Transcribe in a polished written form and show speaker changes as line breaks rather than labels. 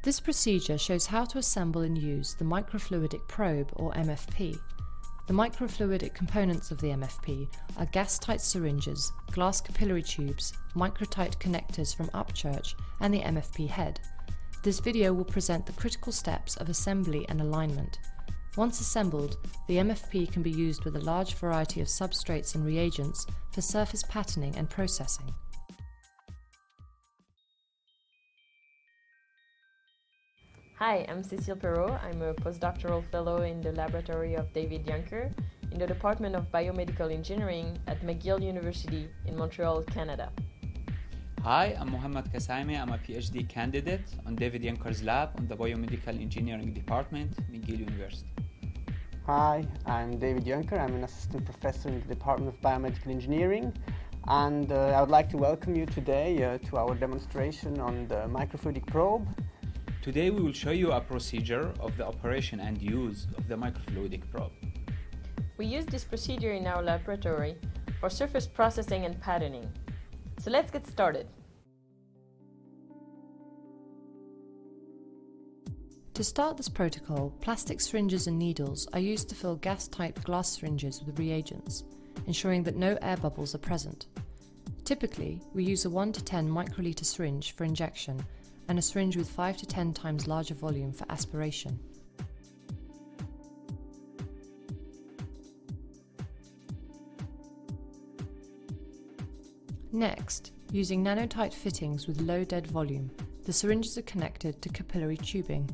This procedure shows how to assemble and use the microfluidic probe, or MFP. The microfluidic components of the MFP are gas-tight syringes, glass capillary tubes, microtight connectors from Upchurch, and the MFP head. This video will present the critical steps of assembly and alignment. Once assembled, the MFP can be used with a large variety of substrates and reagents for surface patterning and processing.
Hi, I'm Cecile Perrault. I'm a postdoctoral fellow in the laboratory of David Juncker in the Department of Biomedical Engineering at McGill University in Montreal, Canada.
Hi, I'm Mohammad Qasaimeh. I'm a PhD candidate on David Juncker's lab on the Biomedical Engineering Department, McGill University.
Hi, I'm David Juncker. I'm an assistant professor in the Department of Biomedical Engineering, and I would like to welcome you today to our demonstration on the microfluidic probe.
Today we will show you a procedure of the operation and use of the microfluidic probe.
We use this procedure in our laboratory for surface processing and patterning. So let's get started.
To start this protocol, plastic syringes and needles are used to fill gas-tight glass syringes with reagents, ensuring that no air bubbles are present. Typically, we use a 1 to 10 microliter syringe for injection and a syringe with 5 to 10 times larger volume for aspiration. Next, using nanotight fittings with low dead volume, the syringes are connected to capillary tubing.